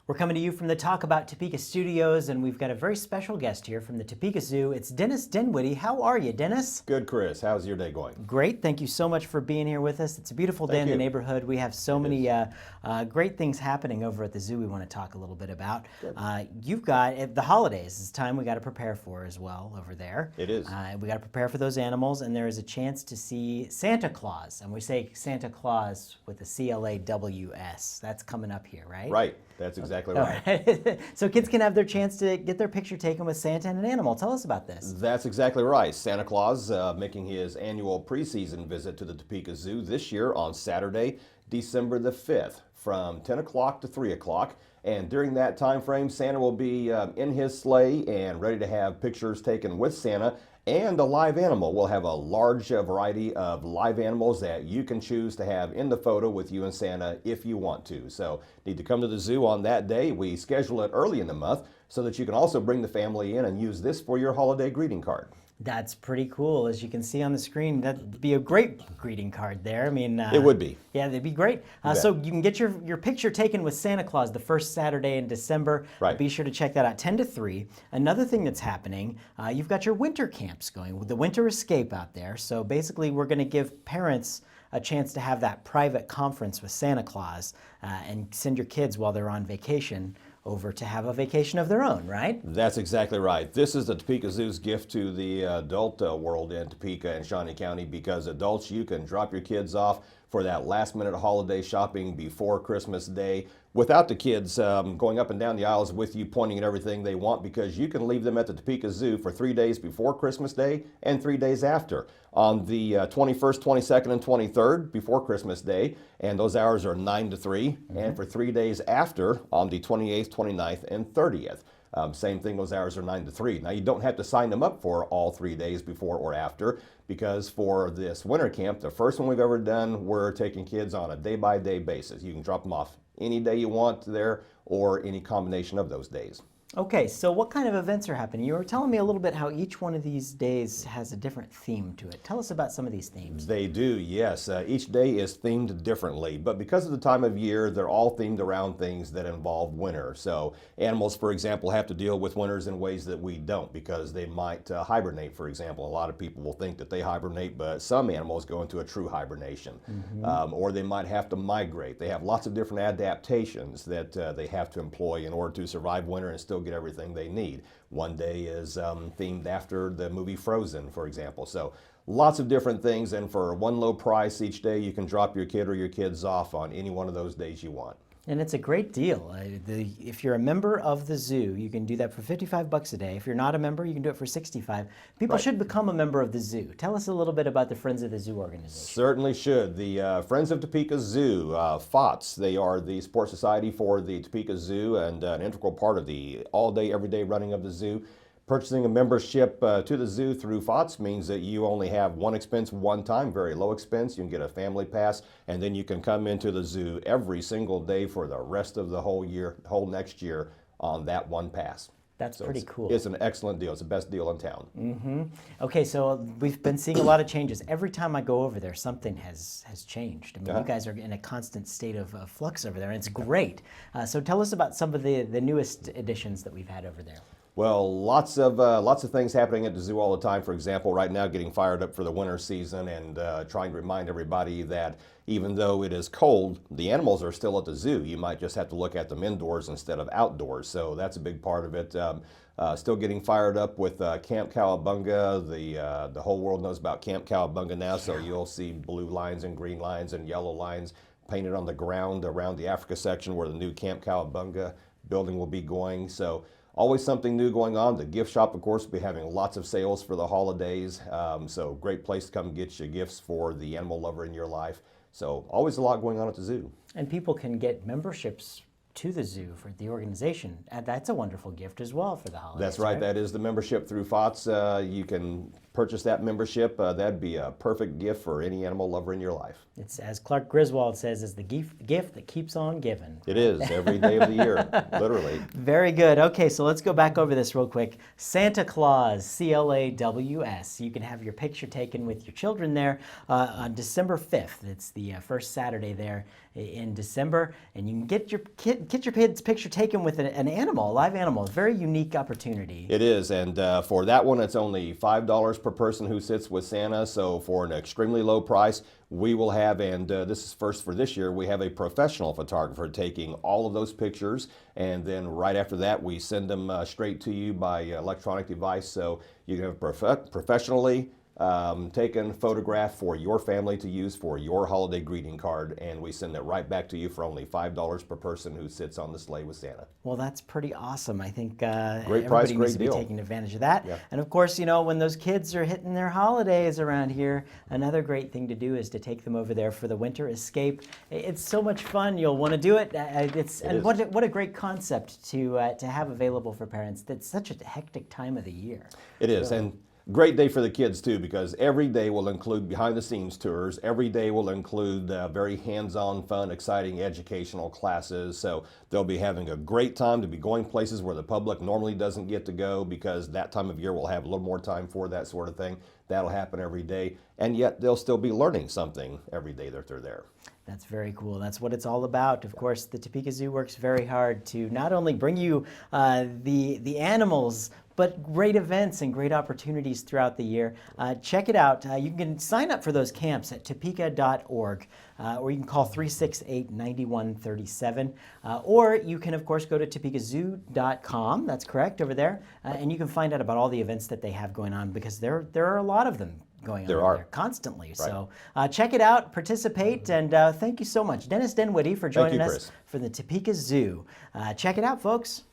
We're coming to you from the Talk About Topeka studios, and we've got a very special guest here from the Topeka Zoo. It's Dennis Dinwiddie. How are you, Dennis? Good, Chris. How's your day going? Great. Thank you so much for being here with us. It's a beautiful day in the neighborhood. We have so many great things happening over at the zoo we want to talk a little bit about. You've got the holidays. It's time we got to prepare for as well over there. It is. We got to prepare for those animals, and there is a chance to see Santa Claus. And we say Santa Claus with a C-L-A-W-S. That's coming up here, right? Right. That's exactly right. So kids can have their chance to get their picture taken with Santa and an animal. Tell us about this. That's exactly right. Santa Claus making his annual preseason visit to the Topeka Zoo this year on Saturday, December the 5th from 10 o'clock to 3 o'clock. And during that time frame, Santa will be in his sleigh and ready to have pictures taken with Santa and a live animal. We'll have a large variety of live animals that you can choose to have in the photo with you and Santa if you want to. So need to come to the zoo on that day. We schedule it early in the month so that you can also bring the family in and use this for your holiday greeting card. That's pretty cool. As you can see on the screen, that'd be a great greeting card there. I mean, it would be. Yeah, they'd be great. So you can get your picture taken with Santa Claus the first Saturday in December. Right. Be sure to check that out, 10 to 3. Another thing that's happening, you've got your winter camps going, with the winter escape out there. So basically, we're going to give parents a chance to have that private conference with Santa Claus and send your kids while they're on vacation over to have a vacation of their own, right? That's exactly right. This is the Topeka Zoo's gift to the adult world in Topeka and Shawnee County, because adults, you can drop your kids off for that last minute holiday shopping before Christmas Day without the kids going up and down the aisles with you, pointing at everything they want, because you can leave them at the Topeka Zoo for 3 days before Christmas Day and 3 days after. On the 21st, 22nd, and 23rd before Christmas Day, and those hours are 9 to 3, and for 3 days after on the 28th, 29th, and 30th. Same thing, those hours are 9 to 3. Now, you don't have to sign them up for all 3 days before or after, because for this winter camp, the first one we've ever done, we're taking kids on a day-by-day basis. You can drop them off any day you want there or any combination of those days. Okay, so what kind of events are happening? You were telling me a little bit how each one of these days has a different theme to it. Tell us about some of these themes. They do, yes. Each day is themed differently, but because of the time of year, they're all themed around things that involve winter. So animals, for example, have to deal with winters in ways that we don't, because they might hibernate, for example. A lot of people will think that they hibernate, but some animals go into a true hibernation. Or they might have to migrate. They have lots of different adaptations that they have to employ in order to survive winter and still get everything they need. One day is themed after the movie Frozen, for example. So lots of different things, and for one low price each day, you can drop your kid or your kids off on any one of those days you want. And it's a great deal. If you're a member of the zoo, you can do that for $55 a day. If you're not a member, you can do it for $65. People should become a member of the zoo. Tell us a little bit about the Friends of the Zoo organization. Certainly should. The Friends of Topeka Zoo, FOTS, they are the support society for the Topeka Zoo and an integral part of the all-day, everyday running of the zoo. Purchasing a membership to the zoo through FOTS means that you only have one expense one time, very low expense. You can get a family pass, and then you can come into the zoo every single day for the rest of the whole year, whole next year on that one pass. That's pretty cool. It's an excellent deal. It's the best deal in town. Okay, so we've been seeing a lot of changes. Every time I go over there, something has changed. I mean, you guys are in a constant state of flux over there, and it's great. So tell us about some of the newest additions that we've had over there. Well, lots of things happening at the zoo all the time. For example, right now getting fired up for the winter season and trying to remind everybody that even though it is cold, the animals are still at the zoo. You might just have to look at them indoors instead of outdoors. So that's a big part of it. Still getting fired up with Camp Cowabunga. The whole world knows about Camp Cowabunga now, so you'll see blue lines and green lines and yellow lines painted on the ground around the Africa section where the new Camp Cowabunga building will be going. So always something new going on. The gift shop, of course, will be having lots of sales for the holidays. So great place to come get you gifts for the animal lover in your life. So always a lot going on at the zoo. And people can get memberships to the zoo for the organization. And that's a wonderful gift as well for the holidays. That's right. That is the membership through FOTS. You can purchase that membership. That'd be a perfect gift for any animal lover in your life. It's, as Clark Griswold says, is the gift that keeps on giving. It is every day of the year, literally. Very good. Okay, so let's go back over this real quick. Santa Claus, CLAWS. You can have your picture taken with your children there on December 5th. It's the first Saturday there in December, and you can get your kid's picture taken with an animal, a live animal. It's a very unique opportunity. It is, and for that one, it's only $5 per person who sits with Santa. So for an extremely low price, we will have, and this is first for this year, we have a professional photographer taking all of those pictures, and then right after that, we send them straight to you by electronic device, so you can have professionally taken photograph for your family to use for your holiday greeting card, and we send it right back to you for only $5 per person who sits on the sleigh with Santa. Well, that's pretty awesome. I think great price, everybody great needs to be deal. taking advantage of that. Yeah. And of course, you know, when those kids are hitting their holidays around here, another great thing to do is to take them over there for the winter escape. It's so much fun. You'll want to do it. What a great concept to have available for parents. That's such a hectic time of the year. It is, Really. and great day for the kids too, because every day will include behind the scenes tours. Every day will include very hands-on, fun, exciting educational classes. So they'll be having a great time to be going places where the public normally doesn't get to go, because that time of year we'll have a little more time for that sort of thing. That'll happen every day, and yet they'll still be learning something every day that they're there. That's very cool. That's what it's all about. Of course, the Topeka Zoo works very hard to not only bring you the animals, but great events and great opportunities throughout the year. Check it out. You can sign up for those camps at topeka.org, or you can call 368-9137. Or you can, of course, go to topekazoo.com. That's correct, over there. And you can find out about all the events that they have going on, because there are a lot of them going on there constantly. Right. So check it out, participate, and thank you so much, Dennis Dinwiddie, for joining us for the Topeka Zoo. Check it out, folks.